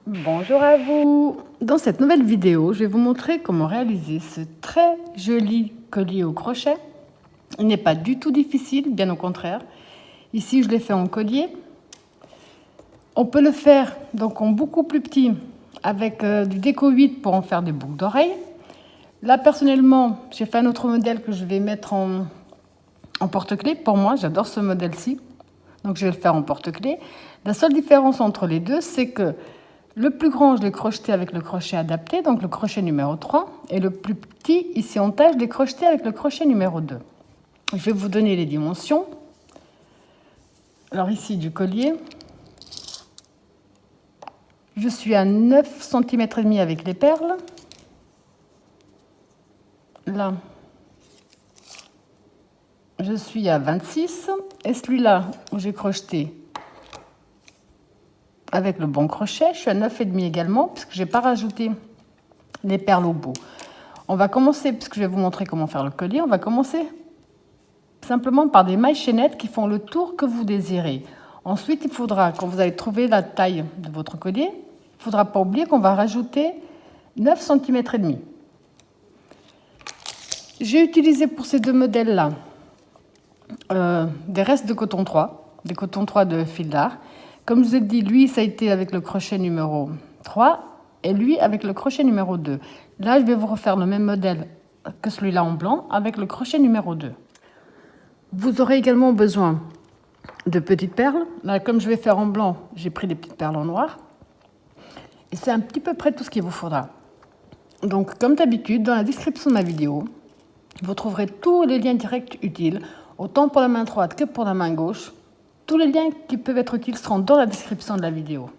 Bonjour à vous. Dans cette nouvelle vidéo, je vais vous montrer comment réaliser ce très joli collier au crochet. Il n'est pas du tout difficile, bien au contraire. Ici, je l'ai fait en collier. On peut le faire donc en beaucoup plus petit avec du déco 8 pour en faire des boucles d'oreilles. Là, personnellement, j'ai fait un autre modèle que je vais mettre en porte-clés. Pour moi, j'adore ce modèle-ci. Donc, je vais le faire en porte-clés. La seule différence entre les deux, c'est que le plus grand, je l'ai crocheté avec le crochet adapté, donc le crochet numéro 3. Et le plus petit, ici en taille, je l'ai crocheté avec le crochet numéro 2. Je vais vous donner les dimensions. Alors ici, du collier, je suis à 9 cm et demi avec les perles. Là, je suis à 26. Et celui-là, où j'ai crocheté avec le bon crochet, je suis à 9,5 également, puisque je n'ai pas rajouté les perles au bout. On va commencer, puisque je vais vous montrer comment faire le collier, on va commencer simplement par des mailles chaînettes qui font le tour que vous désirez. Ensuite, il faudra, quand vous allez trouver la taille de votre collier, il ne faudra pas oublier qu'on va rajouter 9 cm et demi. J'ai utilisé pour ces deux modèles-là des restes de coton 3, des cotons 3 de fil d'art. Comme je vous ai dit, lui, ça a été avec le crochet numéro 3 et lui avec le crochet numéro 2. Là, je vais vous refaire le même modèle que celui-là en blanc avec le crochet numéro 2. Vous aurez également besoin de petites perles. Là, comme je vais faire en blanc, j'ai pris des petites perles en noir. Et c'est un petit peu près tout ce qu'il vous faudra. Donc, comme d'habitude, dans la description de ma vidéo, vous trouverez tous les liens directs utiles, autant pour la main droite que pour la main gauche. Tous les liens qui peuvent être utiles seront dans la description de la vidéo.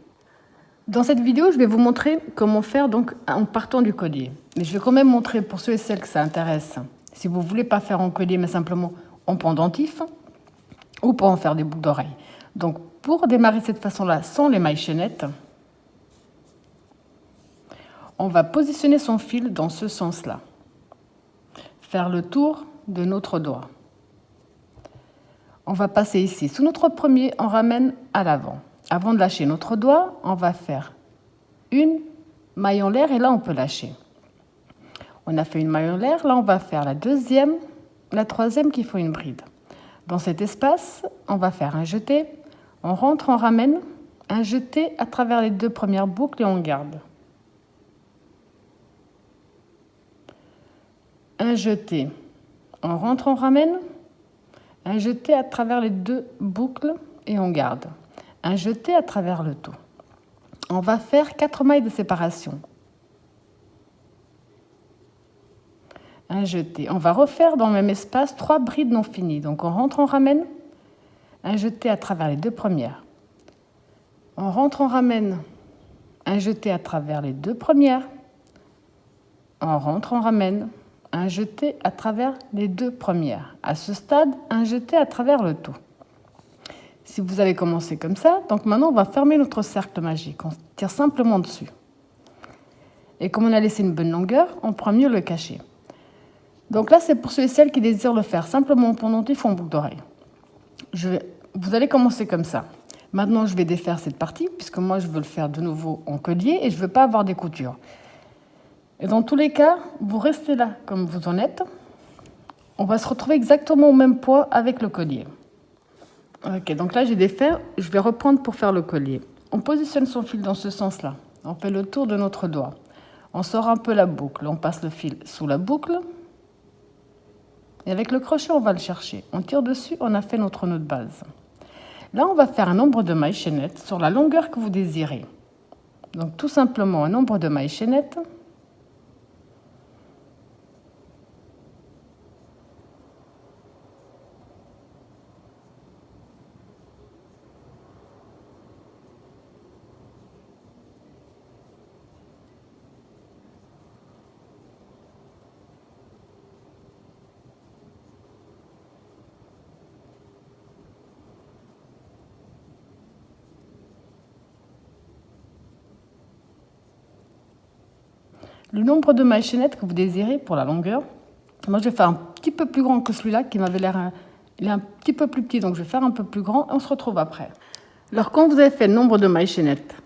Dans cette vidéo, je vais vous montrer comment faire donc en partant du collier. Mais je vais quand même montrer pour ceux et celles que ça intéresse, si vous ne voulez pas faire en collier, mais simplement en pendentif, ou pour en faire des boucles d'oreilles. Donc, pour démarrer cette façon-là, sans les mailles chaînettes, on va positionner son fil dans ce sens-là. Faire le tour de notre doigt. On va passer ici sous notre premier, on ramène à l'avant. Avant de lâcher notre doigt, on va faire une maille en l'air et là on peut lâcher. On a fait une maille en l'air, là on va faire la deuxième, la troisième qui fait une bride. Dans cet espace, on va faire un jeté, on rentre, on ramène, un jeté à travers les deux premières boucles et on garde. Un jeté, on rentre, on ramène, un jeté à travers les deux boucles et on garde. Un jeté à travers le tout. On va faire 4 mailles de séparation. Un jeté. On va refaire dans le même espace 3 brides non finies. Donc on rentre, on ramène, un jeté à travers les deux premières. On rentre, on ramène, un jeté à travers les deux premières. On rentre, on ramène, un jeté à travers les deux premières. À ce stade, un jeté à travers le tout. Si vous avez commencé comme ça, donc maintenant on va fermer notre cercle magique. On tire simplement dessus. Et comme on a laissé une bonne longueur, on prend mieux le cacher. Donc là, c'est pour ceux et celles qui désirent le faire simplement en pendentif ou en boucle d'oreille. Vous allez commencer comme ça. Maintenant, je vais défaire cette partie, puisque moi, je veux le faire de nouveau en collier et je ne veux pas avoir des coutures. Et dans tous les cas, vous restez là comme vous en êtes. On va se retrouver exactement au même poids avec le collier. Ok, donc là, j'ai défait. Je vais reprendre pour faire le collier. On positionne son fil dans ce sens-là. On fait le tour de notre doigt. On sort un peu la boucle. On passe le fil sous la boucle. Et avec le crochet, on va le chercher. On tire dessus, on a fait notre nœud de base. Là, on va faire un nombre de mailles chaînettes sur la longueur que vous désirez. Donc, tout simplement, un nombre de mailles chaînettes. Le nombre de mailles chaînettes que vous désirez pour la longueur. Moi, je vais faire un petit peu plus grand que celui-là qui m'avait l'air... Il est un petit peu plus petit, donc je vais faire un peu plus grand et on se retrouve après. Alors, quand vous avez fait le nombre de mailles chaînettes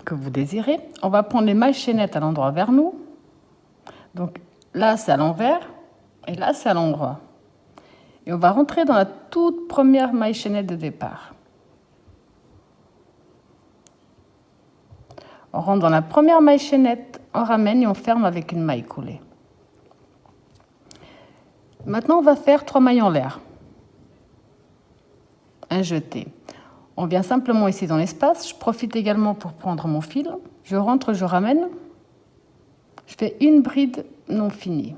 que vous désirez. On va prendre les mailles chaînettes à l'endroit vers nous. Donc là, c'est à l'envers et là, c'est à l'endroit. Et on va rentrer dans la toute première maille chaînette de départ. On rentre dans la première maille chaînette, on ramène et on ferme avec une maille coulée. Maintenant, on va faire 3 mailles en l'air. Un jeté. On vient simplement ici dans l'espace. Je profite également pour prendre mon fil. Je rentre, je ramène. Je fais une bride non finie.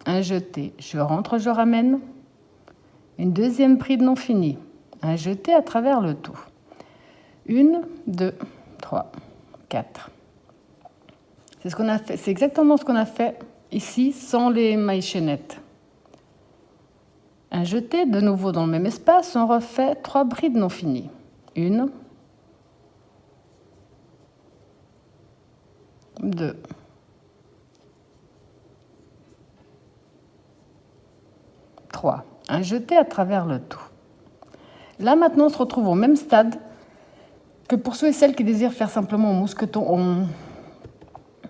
Un jeté. Je rentre, je ramène. Une deuxième bride non finie. Un jeté à travers le tout. 1, 2, 3, 4. C'est ce qu'on a fait. C'est exactement ce qu'on a fait ici sans les mailles chaînettes. Un jeté, de nouveau dans le même espace, on refait 3 brides non finies. 1, 2, 3. Un jeté à travers le tout. Là, maintenant, on se retrouve au même stade que pour ceux et celles qui désirent faire simplement en mousqueton,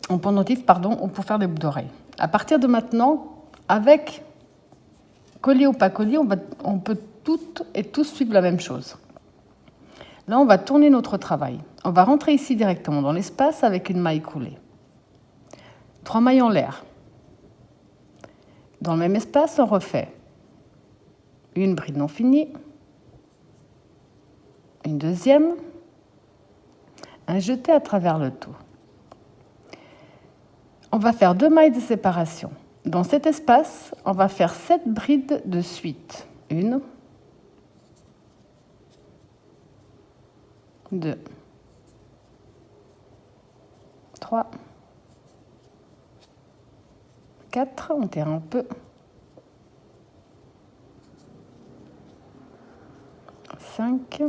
en pendentif, pardon, ou pour faire des boucles d'oreilles. À partir de maintenant, avec collier ou pas collier, on peut toutes et tous suivre la même chose. Là, on va tourner notre travail. On va rentrer ici directement dans l'espace avec une maille coulée. 3 mailles en l'air. Dans le même espace, on refait une bride non finie, une deuxième, un jeté à travers le tout. On va faire 2 mailles de séparation. Dans cet espace, on va faire 7 brides de suite. 1, 2, 3, 4, on tire un peu, 5,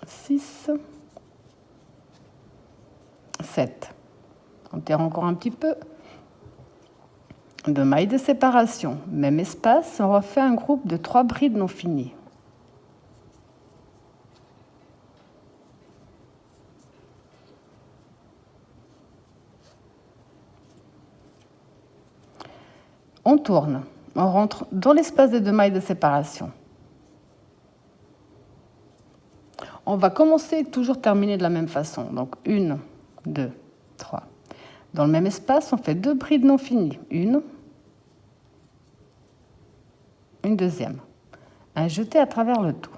6, 7. On tire encore un petit peu. 2 mailles de séparation. Même espace, on refait un groupe de 3 brides non finies. On tourne. On rentre dans l'espace des 2 mailles de séparation. On va commencer et toujours terminer de la même façon. Donc 1, 2, 3. Dans le même espace, on fait 2 brides non finies. Une deuxième. Un jeté à travers le tout.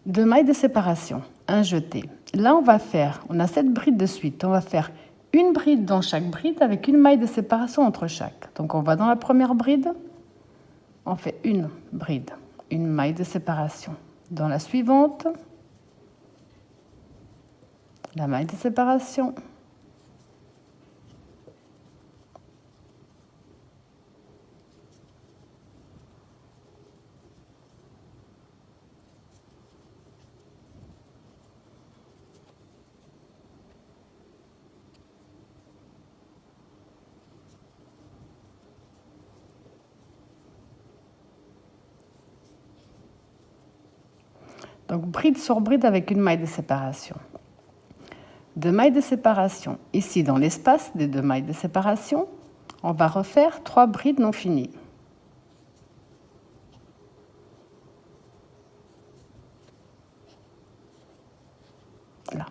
2 mailles de séparation. Un jeté. Là, on a 7 brides de suite. On va faire une bride dans chaque bride avec une maille de séparation entre chaque. Donc on va dans la première bride, on fait une bride, une maille de séparation. Dans la suivante, la maille de séparation. Donc bride sur bride avec une maille de séparation. 2 mailles de séparation. Ici, dans l'espace des 2 mailles de séparation, on va refaire 3 brides non finies. Là.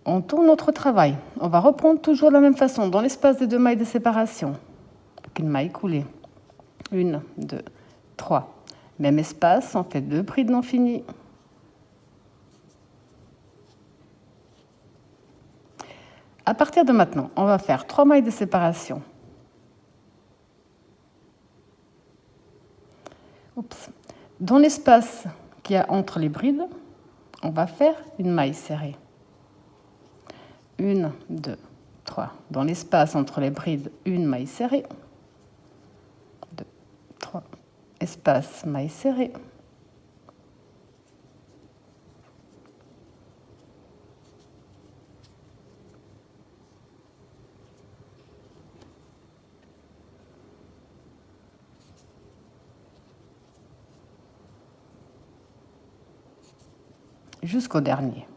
On tourne notre travail. On va reprendre toujours de la même façon, dans l'espace des 2 mailles de séparation. Avec une maille coulée. 1, 2, 3. Même espace, on fait 2 brides non finies. À partir de maintenant, on va faire 3 mailles de séparation. Oups. Dans l'espace qu'il y a entre les brides, on va faire une maille serrée. 1, 2, 3. Dans l'espace entre les brides, une maille serrée. 2, 3. Espace, maille serrée. jusqu'au dernier.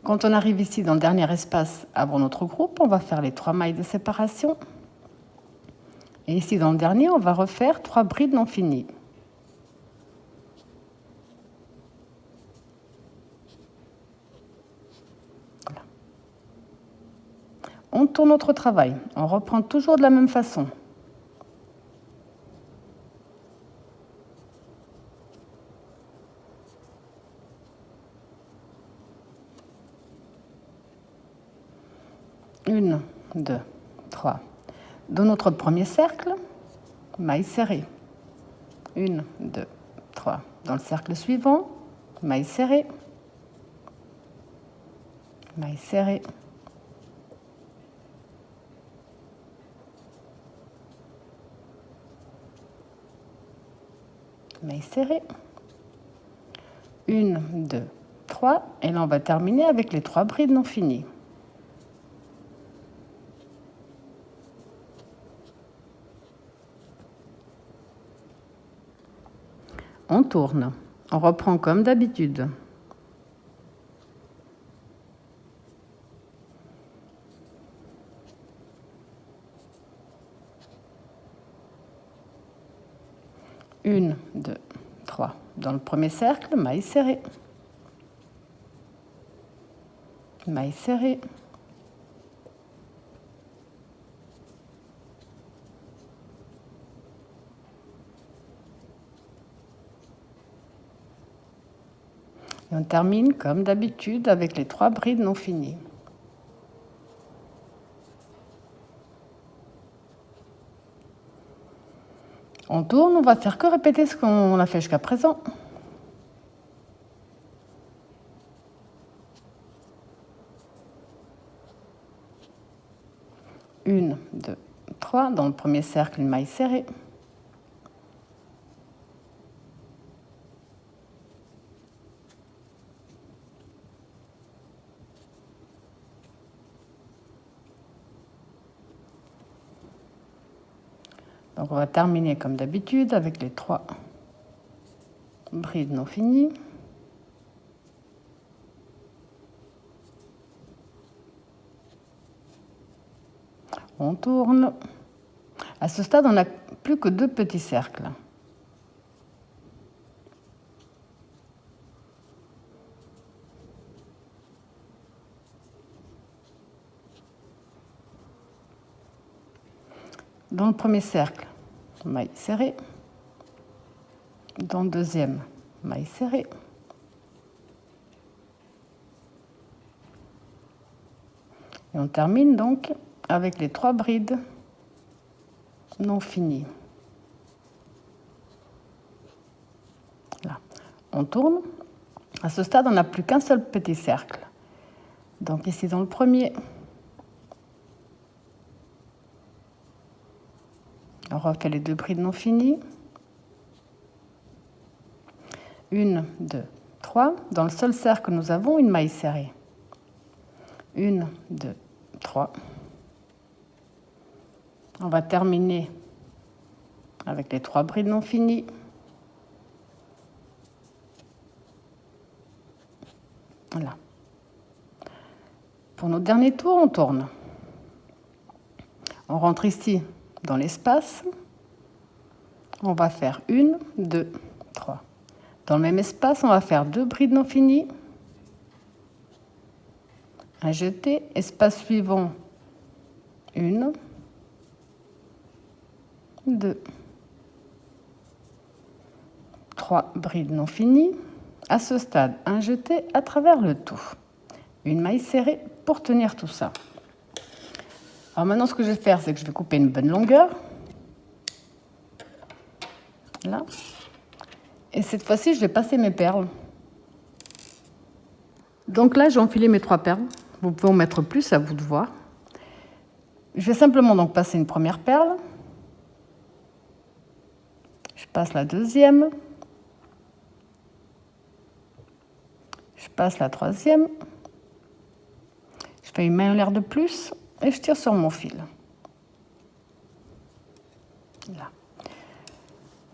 Quand on arrive ici dans le dernier espace avant notre groupe, on va faire les 3 mailles de séparation. Et ici dans le dernier, on va refaire 3 brides non finies. Voilà. On tourne notre travail. On reprend toujours de la même façon. Une, 2, 3. Dans notre premier cercle, maille serrée. 1, 2, 3. Dans le cercle suivant, maille serrée. Maille serrée. Maille serrée. 1, 2, 3. Et là, on va terminer avec les 3 brides non finies. On tourne. On reprend comme d'habitude. Une, 2, 3. Dans le premier cercle, maille serrée. Maille serrée. Et on termine comme d'habitude avec les 3 brides non finies. On tourne, on va faire que répéter ce qu'on a fait jusqu'à présent. Une, 2, 3. Dans le premier cercle, une maille serrée. Donc on va terminer comme d'habitude avec les 3 brides non finies. On tourne. À ce stade, on n'a plus que 2 petits cercles. Dans le premier cercle, maille serrée. Dans le deuxième, maille serrée. Et on termine donc avec les 3 brides non finies. Là. On tourne. À ce stade, on n'a plus qu'un seul petit cercle. Donc ici dans le premier, on refait les 2 brides non finies. 1, 2, 3. Dans le seul cercle, nous avons une maille serrée. 1, 2, 3. On va terminer avec les 3 brides non finies. Voilà. Pour notre dernier tour, on tourne. On rentre ici dans l'espace. On va faire 1, 2, 3. Dans le même espace, on va faire 2 brides non finies. Un jeté. Espace suivant, 1, 2, 3 brides non finies. À ce stade, un jeté à travers le tout. Une maille serrée pour tenir tout ça. Alors maintenant, ce que je vais faire, c'est que je vais couper une bonne longueur. Là. Et cette fois-ci, je vais passer mes perles. Donc là, j'ai enfilé mes 3 perles. Vous pouvez en mettre plus, à vous de voir. Je vais simplement donc passer une première perle. Je passe la deuxième. Je passe la troisième. Je fais une maille en l'air de plus et je tire sur mon fil. Là.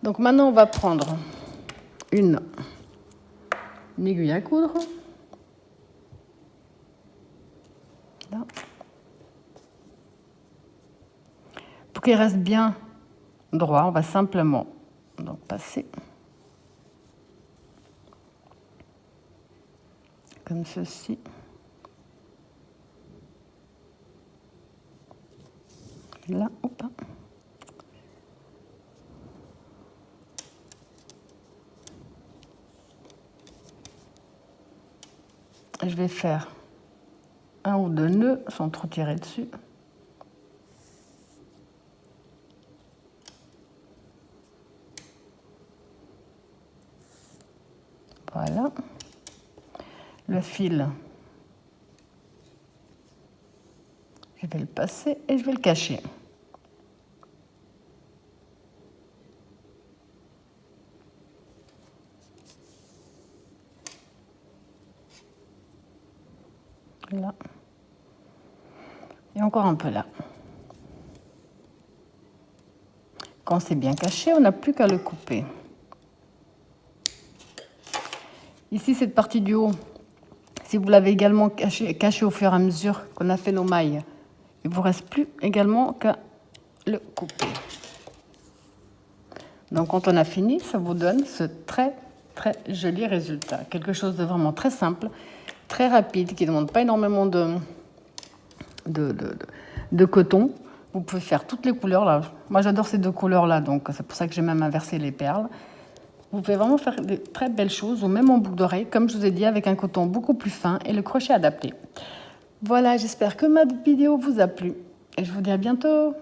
Donc maintenant, on va prendre une une aiguille à coudre. Là. Pour qu'il reste bien droit, on va simplement donc passer comme ceci. Là, hop. Je vais faire un ou deux nœuds sans trop tirer dessus. Voilà. Le fil, je vais le passer et je vais le cacher. Là. Et encore un peu là. Quand c'est bien caché, on n'a plus qu'à le couper. Ici, cette partie du haut, si vous l'avez également caché au fur et à mesure qu'on a fait nos mailles, il ne vous reste plus également qu'à le couper. Donc quand on a fini, ça vous donne ce très très joli résultat. Quelque chose de vraiment très simple, très rapide, qui ne demande pas énormément de coton. Vous pouvez faire toutes les couleurs là. Moi j'adore ces deux couleurs là, donc c'est pour ça que j'ai même inversé les perles. Vous pouvez vraiment faire de très belles choses, ou même en boucle d'oreille, comme je vous ai dit, avec un coton beaucoup plus fin et le crochet adapté. Voilà, j'espère que ma vidéo vous a plu. Et je vous dis à bientôt.